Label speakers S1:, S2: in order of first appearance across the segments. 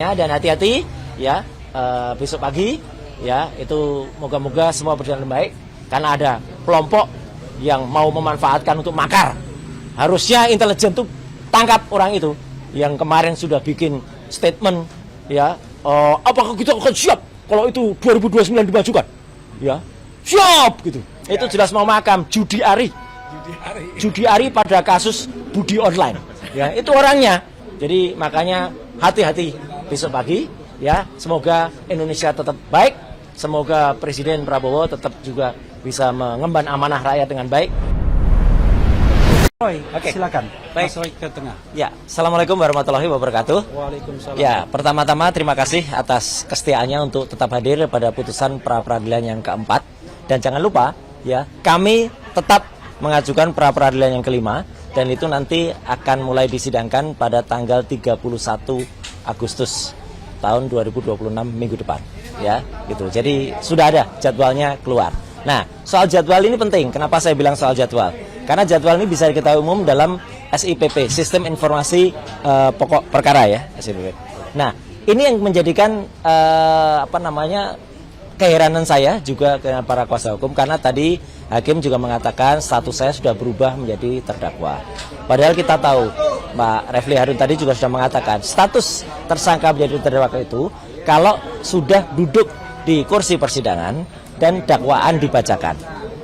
S1: semuanya dan hati-hati ya besok pagi ya, itu moga-moga semua berjalan baik karena ada kelompok yang mau memanfaatkan untuk makar. Harusnya intelijen tuh tangkap orang itu yang kemarin sudah bikin statement ya, apakah kita akan siap kalau itu 2029 dimajukan ya, siap gitu. Itu jelas mau makam Judi Ari pada kasus Budi Online ya, itu orangnya. Jadi makanya hati-hati besok pagi ya, semoga Indonesia tetap baik, semoga Presiden Prabowo tetap juga bisa mengemban amanah rakyat dengan baik.
S2: Oke, silakan.
S1: Baik.
S2: Mas Roy ke tengah.
S1: Ya, assalamualaikum warahmatullahi wabarakatuh.
S2: Waalaikumsalam.
S1: Ya, pertama-tama terima kasih atas kesetiaannya untuk tetap hadir pada putusan pra peradilan yang keempat. Dan jangan lupa ya, kami tetap mengajukan pra peradilan yang kelima dan itu nanti akan mulai disidangkan pada tanggal 31 Agustus tahun 2026 minggu depan ya, gitu. Jadi sudah ada jadwalnya keluar. Nah, soal jadwal ini penting. Kenapa saya bilang soal jadwal? Karena jadwal ini bisa diketahui umum dalam SIPP, Sistem Informasi Pokok Perkara ya, SIPP. Nah, ini yang menjadikan keheranan saya juga ke para kuasa hukum, karena tadi hakim juga mengatakan status saya sudah berubah menjadi terdakwa. Padahal kita tahu, Pak Refli Harun tadi juga sudah mengatakan status tersangka menjadi terdakwa itu kalau sudah duduk di kursi persidangan dan dakwaan dibacakan.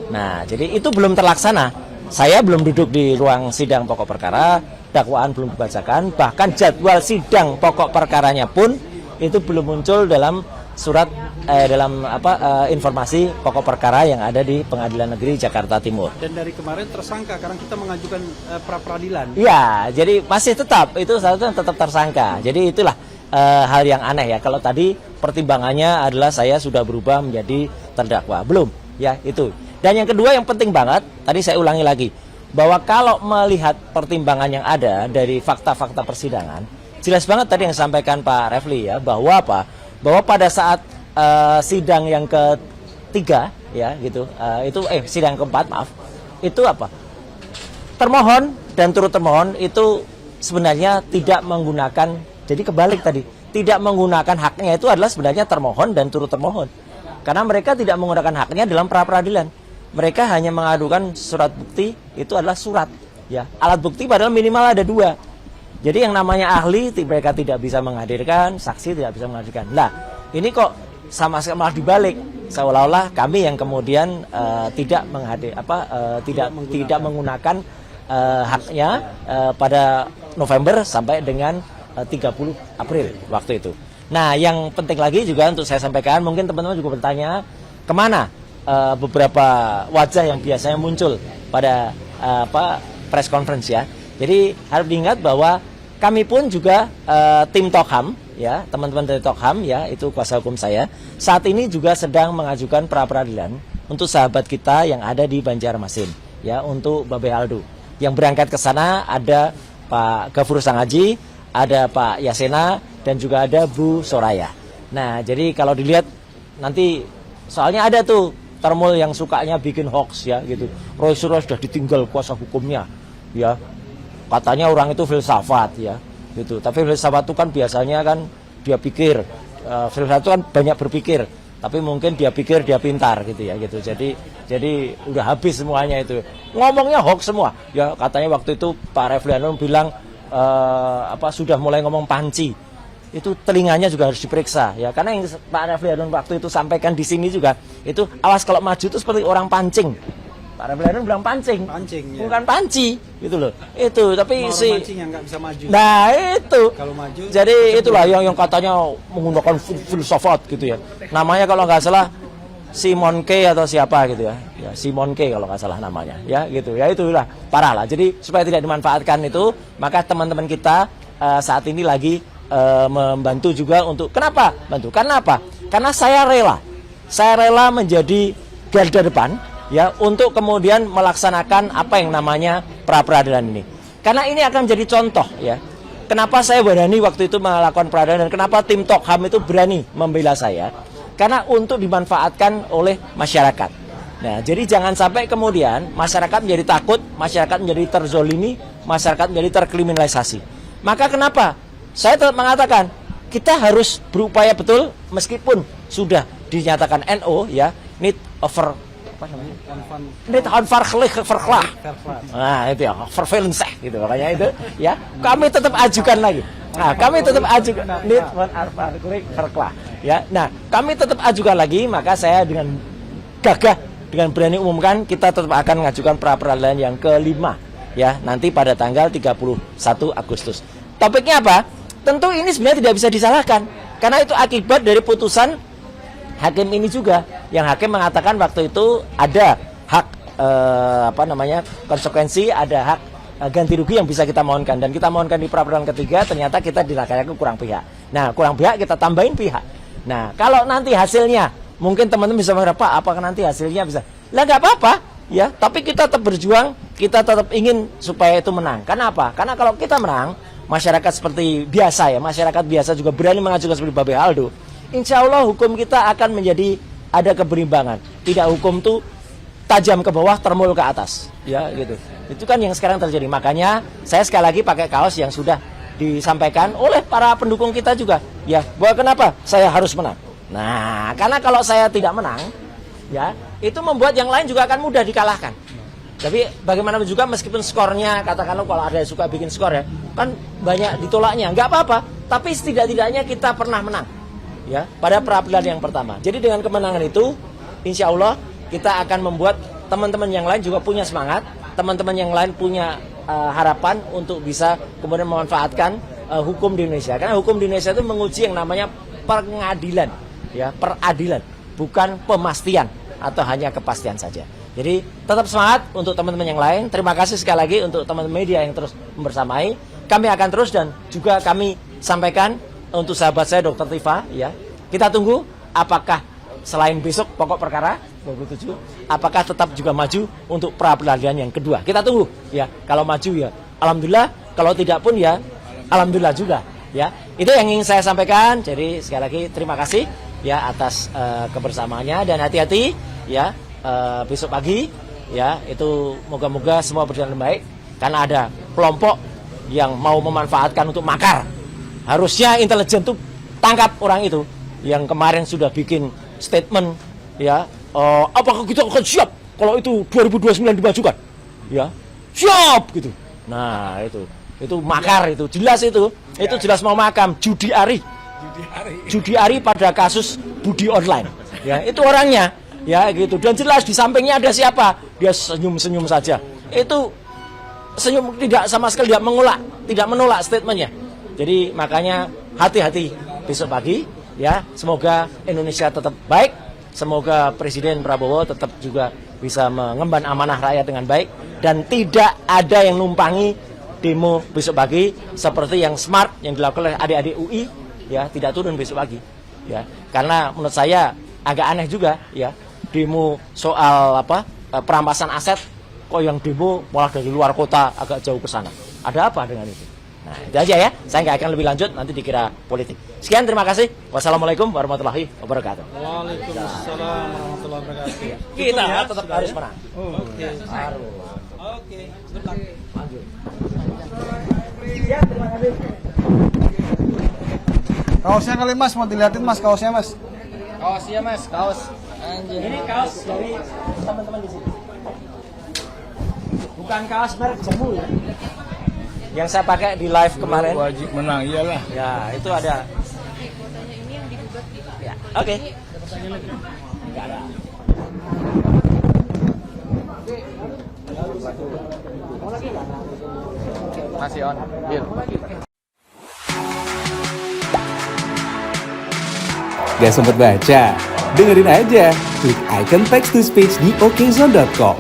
S1: Nah, jadi itu belum terlaksana. Saya belum duduk di ruang sidang pokok perkara, dakwaan belum dibacakan, bahkan jadwal sidang pokok perkaranya pun itu belum muncul dalam surat informasi pokok perkara yang ada di Pengadilan Negeri Jakarta Timur.
S2: Dan dari kemarin tersangka, karena kita mengajukan pra peradilan.
S1: Iya, jadi masih tetap itu satu tetap tersangka. Jadi itulah hal yang aneh ya. Kalau tadi pertimbangannya adalah saya sudah berubah menjadi terdakwa, belum ya itu. Dan yang kedua yang penting banget, tadi saya ulangi lagi, bahwa kalau melihat pertimbangan yang ada dari fakta-fakta persidangan, jelas banget tadi yang disampaikan Pak Refli ya, bahwa bahwa pada saat sidang yang ketiga ya gitu, sidang keempat maaf, itu termohon dan turut termohon itu sebenarnya tidak menggunakan, jadi kebalik tadi, tidak menggunakan haknya itu adalah sebenarnya termohon dan turut termohon, karena mereka tidak menggunakan haknya dalam pra peradilan. Mereka hanya mengadukan surat bukti, itu adalah surat ya, alat bukti padahal minimal ada 2. Jadi yang namanya ahli mereka tidak bisa menghadirkan, saksi tidak bisa menghadirkan. Nah, ini kok sama sekali malah dibalik, seolah-olah kami yang kemudian tidak menggunakan haknya pada November sampai dengan 30 April waktu itu. Nah, yang penting lagi juga untuk saya sampaikan, mungkin teman-teman juga bertanya kemana beberapa wajah yang biasanya muncul pada press conference ya. Jadi harus diingat bahwa kami pun juga tim Tokham ya, teman-teman dari Tokham ya, itu kuasa hukum saya, saat ini juga sedang mengajukan pra peradilan untuk sahabat kita yang ada di Banjarmasin ya, untuk Babe Aldo. Yang berangkat ke sana ada Pak Gafur Sangaji, ada Pak Yasena, dan juga ada Bu Soraya. Nah, jadi kalau dilihat nanti, soalnya ada tuh termul yang sukanya bikin hoax ya gitu. Roy Suryo sudah ditinggal kuasa hukumnya ya. Katanya orang itu filsafat ya gitu. Tapi filsafat itu kan biasanya kan dia pikir, filsafat itu kan banyak berpikir, tapi mungkin dia pikir dia pintar gitu ya gitu. Jadi udah habis semuanya itu. Ngomongnya hoax semua. Ya katanya waktu itu Pak Refli Harun bilang sudah mulai ngomong panci. Itu telinganya juga harus diperiksa ya, karena yang Pak Refli Harun waktu itu sampaikan di sini juga itu, awas kalau maju itu seperti orang pancing. Pak Refli Harun bilang pancing ya. Bukan panci gitu loh. Itu tapi
S2: pancing yang nggak bisa maju.
S1: Nah, itu.
S2: Kalau maju.
S1: Jadi itulah yang katanya menggunakan filsafat gitu ya. Namanya kalau nggak salah Simon K atau siapa gitu ya. Ya, Simon K kalau nggak salah namanya ya gitu. Ya itulah parah lah. Jadi supaya tidak dimanfaatkan itu, maka teman-teman kita saat ini lagi membantu juga untuk, kenapa bantu? Karena apa? Karena saya rela menjadi garda depan ya, untuk kemudian melaksanakan apa yang namanya pra peradilan ini. Karena ini akan jadi contoh ya. Kenapa saya berani waktu itu melakukan peradilan dan kenapa tim Tokham itu berani membela saya? Karena untuk dimanfaatkan oleh masyarakat. Nah, jadi jangan sampai kemudian masyarakat menjadi takut, masyarakat menjadi terzolimi, masyarakat menjadi terkriminalisasi. Maka kenapa? Saya tetap mengatakan, kita harus berupaya betul meskipun sudah dinyatakan NO ya, need over apa namanya? Need on verklah. Nah, itu ya, surveillance gitu makanya itu ya. Kami tetap ajukan lagi. Nah, kami tetap ajukan need on verklah ya. Nah, kami tetap ajukan lagi, maka saya dengan gagah dengan berani umumkan kita tetap akan mengajukan pra peradilan yang kelima ya, nanti pada tanggal 31 Agustus. Topiknya apa? Tentu ini sebenarnya tidak bisa disalahkan karena itu akibat dari putusan hakim ini juga, yang hakim mengatakan waktu itu ada hak konsekuensi, ada hak ganti rugi yang bisa kita mohonkan, dan kita mohonkan di pra peradilan ketiga, ternyata kita dilakaikan kurang pihak. Nah, kurang pihak kita tambahin pihak. Nah, kalau nanti hasilnya mungkin teman-teman bisa mengira, Pak, apakah nanti hasilnya bisa? Lah nggak apa-apa ya, tapi kita tetap berjuang, kita tetap ingin supaya itu menang. Kenapa? Karena kalau kita menang, masyarakat seperti biasa ya, masyarakat biasa juga berani mengajukan seperti Babe Aldo. Insya Allah hukum kita akan menjadi ada keberimbangan. Tidak hukum tuh tajam ke bawah, termul ke atas. Ya gitu. Itu kan yang sekarang terjadi. Makanya saya sekali lagi pakai kaos yang sudah disampaikan oleh para pendukung kita juga. Ya, bahwa kenapa saya harus menang. Nah, karena kalau saya tidak menang, ya itu membuat yang lain juga akan mudah dikalahkan. Tapi bagaimanapun juga meskipun skornya, katakanlah kalau ada yang suka bikin skor ya, kan banyak ditolaknya, nggak apa-apa. Tapi setidak-tidaknya kita pernah menang. Ya, pada peradilan yang pertama. Jadi dengan kemenangan itu, insya Allah kita akan membuat teman-teman yang lain juga punya semangat, teman-teman yang lain punya harapan untuk bisa kemudian memanfaatkan hukum di Indonesia. Karena hukum di Indonesia itu menguji yang namanya pengadilan, ya, peradilan, bukan pemastian atau hanya kepastian saja. Jadi tetap semangat untuk teman-teman yang lain. Terima kasih sekali lagi untuk teman-teman media yang terus membersamai. Kami akan terus, dan juga kami sampaikan untuk sahabat saya Dr. Tifa ya, kita tunggu apakah selain besok pokok perkara 27, apakah tetap juga maju untuk pra peradilan yang kedua. Kita tunggu ya, kalau maju ya alhamdulillah, kalau tidak pun ya alhamdulillah juga ya. Itu yang ingin saya sampaikan. Jadi sekali lagi terima kasih ya atas kebersamaannya, dan hati-hati ya besok pagi ya, itu moga-moga semua berjalan baik, karena ada kelompok yang mau memanfaatkan untuk makar. Harusnya intelijen tuh tangkap orang itu yang kemarin sudah bikin statement ya, apakah kita akan siap kalau itu 2029 dimajukan ya, siap gitu. Nah itu makar, itu jelas, itu jelas mau makam. Judi Ari pada kasus Budi Online ya, itu orangnya ya gitu, dan jelas di sampingnya ada siapa, dia senyum saja, itu senyum, tidak sama sekali tidak menolak statementnya. Jadi makanya hati-hati besok pagi ya, semoga Indonesia tetap baik, semoga Presiden Prabowo tetap juga bisa mengemban amanah rakyat dengan baik, dan tidak ada yang numpangi demo besok pagi seperti yang smart yang dilakukan oleh adik-adik UI ya, tidak turun besok pagi ya, karena menurut saya agak aneh juga ya, demo soal perampasan aset kok yang demo malah dari luar kota agak jauh ke sana. Ada apa dengan itu? Nah, itu aja ya. Saya nggak akan lebih lanjut, nanti dikira politik. Sekian, terima kasih. Wassalamualaikum warahmatullahi wabarakatuh.
S2: Waalaikumsalam warahmatullahi wabarakatuh.
S1: Kita tetap harus menang.
S2: Oke.
S1: Harus.
S2: Oke. Sebentar.
S1: Lanjut. Ya, terima kasih.
S3: Kaosnya kali Mas, mau dilihatin Mas kaosnya Mas.
S2: Kaosnya Mas, kaos. Anjir.
S1: Ini kaos dari teman-teman di sini. Bukan kaos merek jamu ya. Yang saya pakai di live kemarin.
S3: Wajib menang, iyalah.
S1: Ya, itu ada. Ya, oke. Enggak ada.
S2: Masih on. Deal.
S4: Gak sempet baca? Dengerin aja, klik icon text to speech di okezone.com.